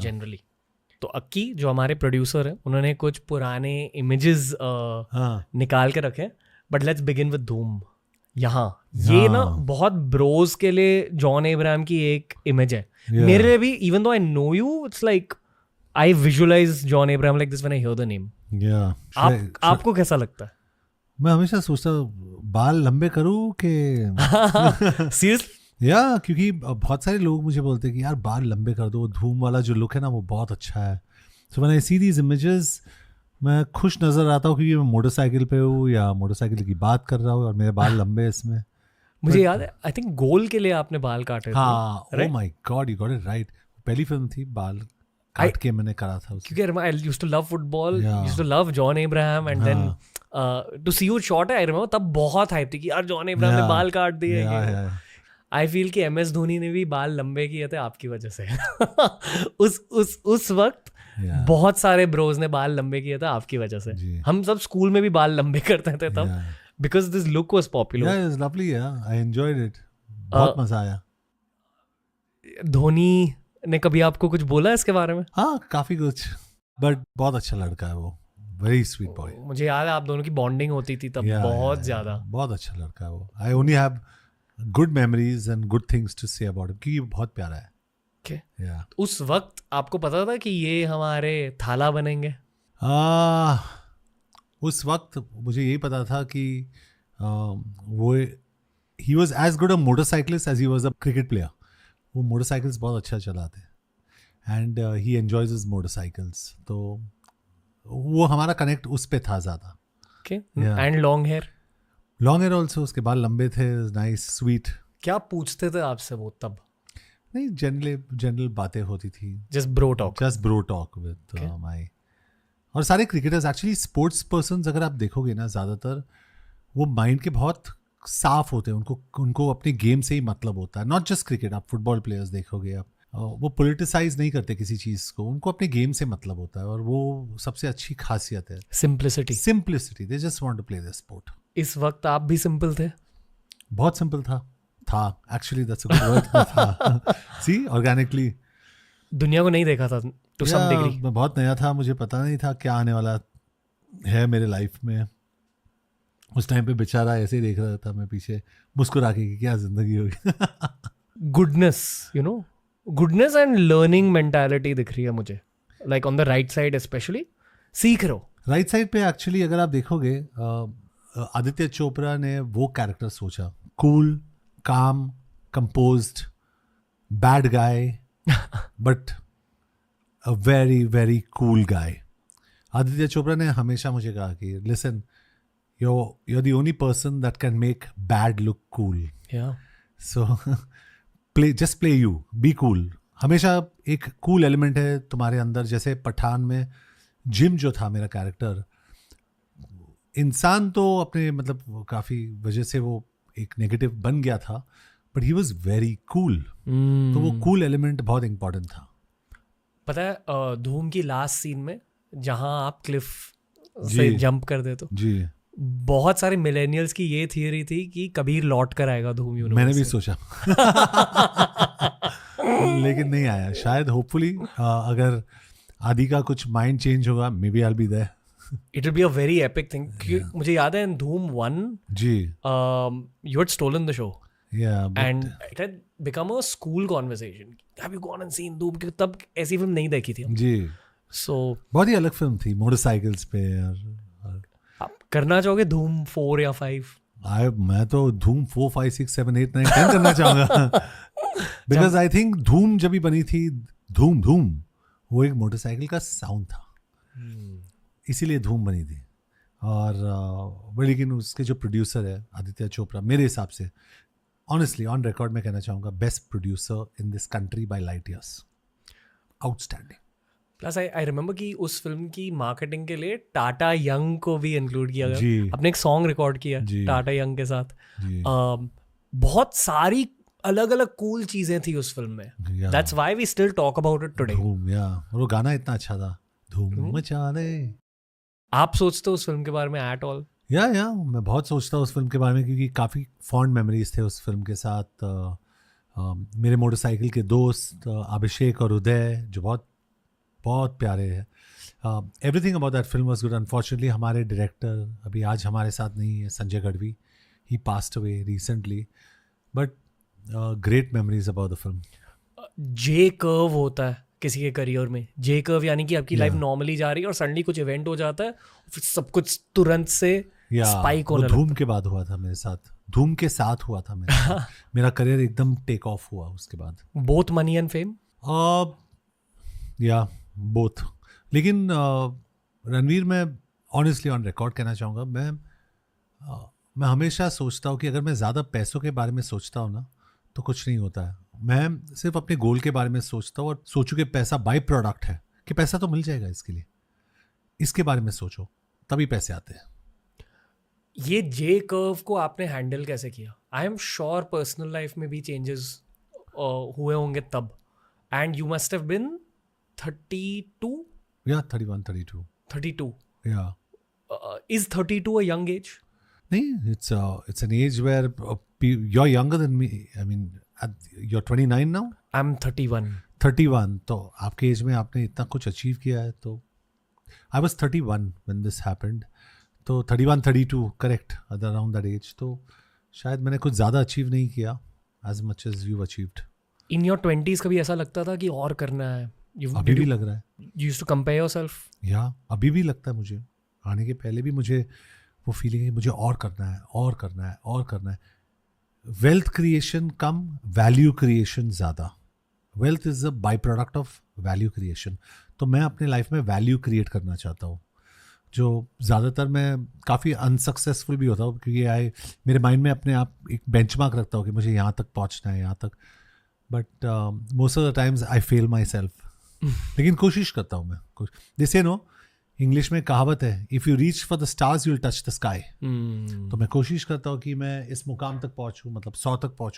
Generally. तो अक्की जो हमारे प्रोड्यूसर हैं उन्होंने कुछ पुराने इमेजेस निकाल के रखे, बट लेट्स बिगिन विद धूम। यहाँ ये ना बहुत ब्रोज के लिए जॉन अब्राहम की एक इमेज है। मेरे लिए भी, even though I know you, it's like I visualise John Abraham like this when I hear the name. आपको कैसा लगता है? मैं हमेशा सोचता बाल लंबे करूं कि सीरियसली क्योंकि बहुत सारे लोग मुझे बोलते हैं कि यार बाल लंबे कर दो, धूम वाला जो लुक है ना वो बहुत अच्छा है। So when I see these images मैं खुश नजर आता हूँ क्योंकि मैं मोटरसाइकिल पे हूँ या मोटरसाइकिल की बात कर रहा हूँ और मेरे बाल लंबे हैं इसमें। मुझे याद है, आई थिंक गोल के लिए आपने बाल काटे थे। Oh my god, you got it right. पहली फिल्म थी, बाल काट के मैंने करा था उसमें। क्योंकि I used to love football, used to love John Abraham, and then to see your shot I remember तब बहुत हाइप थी कि यार जॉन अब्राहम ने बाल काट दिए। आई फील कि MS धोनी ने भी बाल लंबे किए थे आपकी वजह से। उस वक्त बहुत सारे ब्रोज ने बाल लंबे किए थे आपकी वजह से। हम सब स्कूल में भी बाल लंबे करते थे तब, because this look was popular. Yeah, it's lovely, yeah. I enjoyed it. बहुत मजा आया। धोनी ने कभी आपको कुछ बोला इसके बारे में? हाँ, काफी कुछ, बट बहुत अच्छा लड़का है वो, वेरी स्वीट बॉय। मुझे याद है आप दोनों की बॉन्डिंग होती थी तब बहुत ज्यादा। बहुत अच्छा लड़का है वो। I only have good memories and good things to say about him, क्योंकि बहुत प्यारा है। उस वक्त आपको पता था कि ये हमारे थाला बनेंगे? उस वक्त मुझे यही पता था कि वो he was as good a motorcyclist as he was a cricket player. वो मोटरसाइकिल्स बहुत अच्छा चलाते and he enjoys his motorcycles, तो वो हमारा कनेक्ट उस पे था ज़्यादा। एंड लॉन्ग हेयर ऑल्सो, उसके बाल लंबे थे, नाइस स्वीट। क्या पूछते थे आपसे वो तब? नहीं, जनरल बातें होती थी, just bro talk with my. और सारे क्रिकेटर्स एक्चुअली स्पोर्ट्स पर्सन्स अगर आप देखोगे ना, ज़्यादातर वो माइंड के बहुत साफ होते हैं, उनको अपने गेम से ही मतलब होता है। नॉट जस्ट क्रिकेट, आप फुटबॉल प्लेयर्स देखोगे आप, वो पॉलिटिसाइज नहीं करते किसी चीज़ को, उनको अपने गेम से मतलब होता है और वो सबसे अच्छी खासियत है। Simplicity, they just want to play the sport. इस वक्त आप भी सिंपल थे? बहुत सिंपल था actually, that's a good word. था सी, ऑर्गेनिकली। दुनिया को नहीं देखा था टू सम डिग्री। मैं बहुत नया था, मुझे पता नहीं था क्या आने वाला है मेरे लाइफ में। उस टाइम पे बेचारा ऐसे ही देख रहा था मैं पीछे मुस्कुरा के कि क्या जिंदगी होगी। गुडनेस एंड लर्निंग मेंटालिटी दिख रही है मुझे, like on the right side specially. सीख रहे हो राइट साइड पे। एक्चुअली अगर आप देखोगे, आदित्य चोपड़ा ने वो कैरेक्टर सोचा, कूल, काम, composed, bad guy but a very very cool guy. Aditya Chopra ने हमेशा मुझे कहा कि listen, you're the only person that can make bad look cool. Yeah. So just play you, be cool. हमेशा एक cool element है तुम्हारे अंदर। जैसे पठान में जिम जो था मेरा कैरेक्टर, इंसान तो अपने मतलब काफ़ी वजह से वो एक नेगेटिव बन गया था, but he was very cool. तो वो कूल एलिमेंट बहुत इंपॉर्टेंट था। पता है धूम की लास्ट सीन में जहाँ आप क्लिफ से जंप कर दे, तो जी बहुत सारे मिलेनियल्स की ये थियरी थी कि कबीर लौट कर आएगा धूम यूनिवर्स। मैंने भी सोचा लेकिन नहीं आया। शायद होपफुली अगर आदि का कुछ माइंड चेंज होगा, maybe I will be there. It will be a very epic thing. मुझे याद है इन धूम 1 जी you had stolen the show and it had become a school conversation. Have you gone and seen Dhoom? तब ऐसी film नहीं देखी थी हम। जी सो बहुत ही अलग फिल्म थी, मोटरसाइकिल्स पे। आप करना चाहोगे धूम 4 या 5? मैं तो धूम 4, 5, 6, 7, 8, 9, 10 करना चाहूँगा। बिकॉज आई थिंक धूम जब भी बनी थी, धूम वो एक मोटरसाइकिल का साउंड था, इसीलिए धूम बनी थी। और लेकिन उसके जो प्रोड्यूसर है आदित्य चोपड़ा, मेरे हिसाब से ऑनेस्टली ऑन रिकॉर्ड में कहना चाहूँगा, best producer in this country by light years. Outstanding. Plus I remember कि उस फिल्म की मार्केटिंग के लिए टाटा यंग को भी इंक्लूड किया गया। अपने एक सॉन्ग रिकॉर्ड किया टाटा यंग के साथ। बहुत सारी अलग अलग कूल चीजें थी उस फिल्म में। That's why we still talk about it today. वो गाना इतना अच्छा था, धूम मचा दे। आप सोचते हो उस फिल्म के बारे में एट ऑल? या मैं बहुत सोचता हूँ उस फिल्म के बारे में, क्योंकि काफ़ी फॉन्ड मेमोरीज थे उस फिल्म के साथ। मेरे मोटरसाइकिल के दोस्त अभिषेक और उदय, जो बहुत बहुत प्यारे हैं. Everything about that film was good. Unfortunately हमारे डायरेक्टर अभी आज हमारे साथ नहीं है, Sanjay Gadhvi. He passed away recently. But great memories about the film. J curve होता है किसी के करियर में. जे कर्व यानी कि आपकी लाइफ नॉर्मली जा रही है और सडनली कुछ इवेंट हो जाता है, फिर सब कुछ तुरंत से स्पाइक होने लगता है. धूम के बाद हुआ था मेरे साथ. धूम के साथ हुआ था मेरे साथ. मेरा करियर एकदम टेक ऑफ हुआ उसके बाद. Both money and fame. या बोथ. लेकिन रणवीर, मैं ऑनेस्टली ऑन रिकॉर्ड कहना चाहूँगा, मैं हमेशा सोचता हूँ कि अगर मैं ज़्यादा पैसों के बारे में सोचता हूँ ना तो कुछ नहीं होता है. मैं सिर्फ अपने गोल के बारे में सोचता हूँ और सोचूं कि पैसा बाई प्रोडक्ट है, कि पैसा तो मिल जाएगा इसके लिए. इसके बारे में सोचो तभी पैसे आते हैं. ये जे कर्व को आपने हैंडल कैसे किया? I am sure personal life में भी चेंजेस हुए होंगे तब. And you must have been 32? या 31, 32. Yeah. Is 32 a young age? नहीं, it's an age where you're younger than me. I mean, you're 29 now? I'm 31. 31. तो आपके एज में आपने इतना कुछ अचीव किया है. तो I was 31 when this happened. तो 31, 32, correct, around that age. तो शायद मैंने कुछ ज़्यादा अचीव नहीं किया as much as you've achieved. In your 20s कभी ऐसा लगता था कि और करना है? अभी भी लग रहा है. You used to compare yourself? या अभी भी लगता है मुझे. आने के पहले भी मुझे वो फीलिंग है कि मुझे और करना है, और करना है, और करना है. वेल्थ क्रिएशन कम, वैल्यू क्रिएशन ज़्यादा. Wealth is a by product of value creation. तो मैं अपने लाइफ में वैल्यू क्रिएट करना चाहता हूँ, जो ज़्यादातर मैं काफ़ी अनसक्सेसफुल भी होता हूँ, क्योंकि मेरे माइंड में अपने आप एक बेंचमार्क रखता हूँ कि मुझे यहाँ तक पहुँचना है, यहाँ तक. But most of the times I fail my self. लेकिन कोशिश करता हूँ मैं. जैसे नो इंग्लिश में कहावत है, if you reach for the stars you will touch the sky. तो मैं कोशिश करता हूँ कि मैं इस मुकाम तक पहुँचूँ, मतलब 100 तक पहुँचूँ.